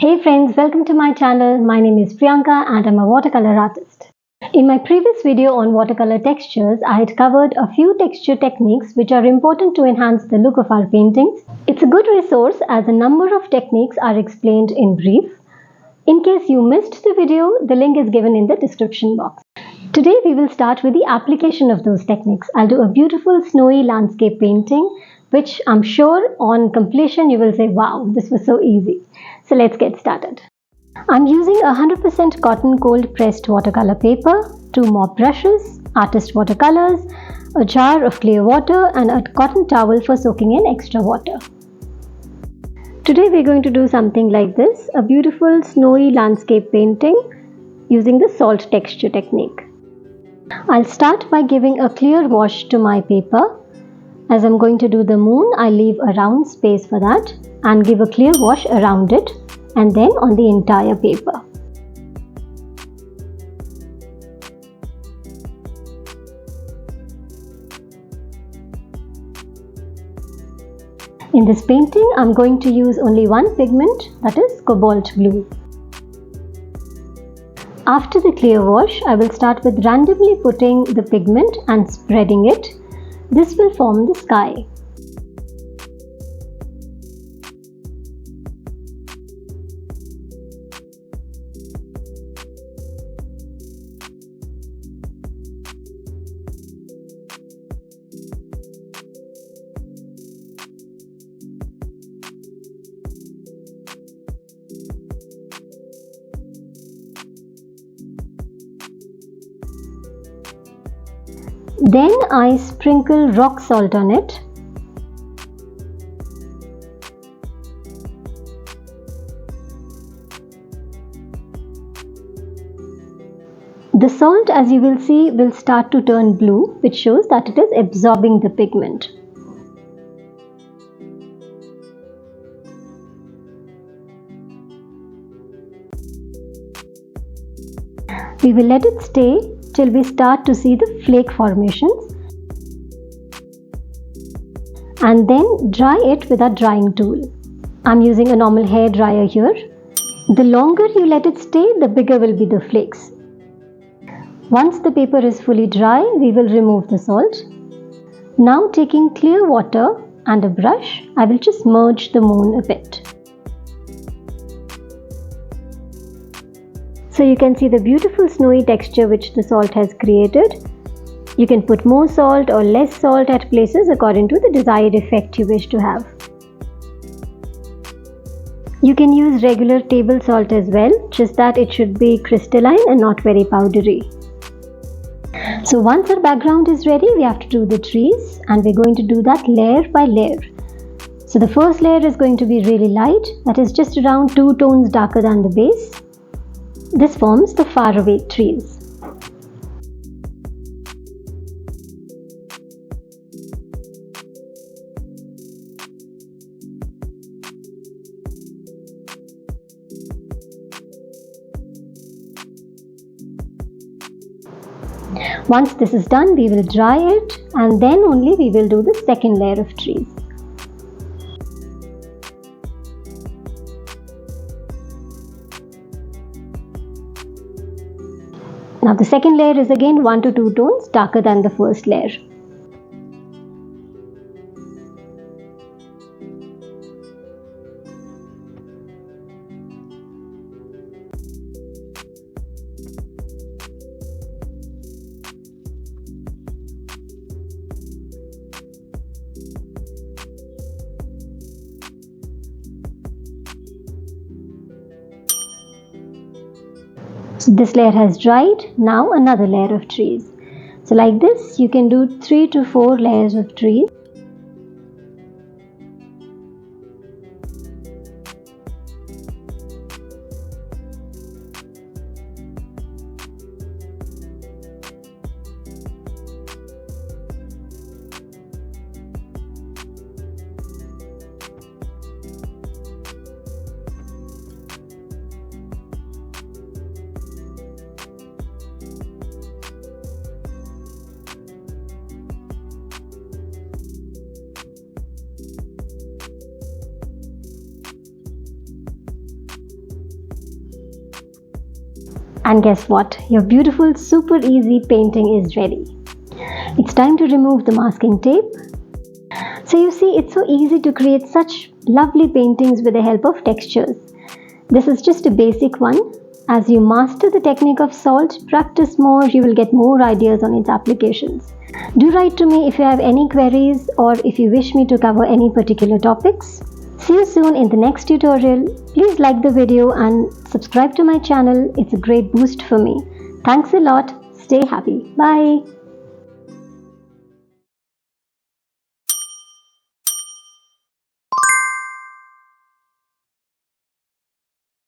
Hey friends, welcome to my channel. My name is Priyanka and I'm a watercolor artist. In my previous video on watercolor textures, I had covered a few texture techniques which are important to enhance the look of our paintings. It's a good resource as a number of techniques are explained in brief. In case you missed the video, the link is given in the description box. Today we will start with the application of those techniques. I'll do a beautiful snowy landscape painting, which I'm sure on completion you will say, wow, this was so easy. So let's get started. I'm using 100% cotton cold pressed watercolor paper, 2 mop brushes, artist watercolors, a jar of clear water and a cotton towel for soaking in extra water. Today we're going to do something like this, a beautiful snowy landscape painting using the salt texture technique. I'll start by giving a clear wash to my paper. As I'm going to do the moon, I leave a round space for that and give a clear wash around it and then on the entire paper. In this painting, I'm going to use only one pigment, that is cobalt blue. After the clear wash, I will start with randomly putting the pigment and spreading it. This will form the sky. Then I sprinkle rock salt on it. The salt, as you will see, will start to turn blue, which shows that it is absorbing the pigment. We will let it stay till we start to see the flake formations and then dry it with a drying tool. I'm using a normal hair dryer here. The longer you let it stay, the bigger will be the flakes. Once the paper is fully dry, we will remove the salt. Now taking clear water and a brush, I will just merge the moon a bit. So you can see the beautiful snowy texture which the salt has created. You can put more salt or less salt at places according to the desired effect you wish to have. You can use regular table salt as well, just that it should be crystalline and not very powdery. So once our background is ready, we have to do the trees and we're going to do that layer by layer. So the first layer is going to be really light, that is just around 2 tones darker than the base. This forms the faraway trees. Once this is done, we will dry it and then only we will do the second layer of trees. Now the second layer is again 1 to 2 tones darker than the first layer. So this layer has dried, now another layer of trees. So like this, you can do 3 to 4 layers of trees. And guess what? Your beautiful, super easy painting is ready. It's time to remove the masking tape. So you see, it's so easy to create such lovely paintings with the help of textures. This is just a basic one. As you master the technique of salt, practice more, you will get more ideas on its applications. Do write to me if you have any queries or if you wish me to cover any particular topics. See you soon in the next tutorial. Please like the video and subscribe to my channel. It's a great boost for me. Thanks a lot. Stay happy. Bye.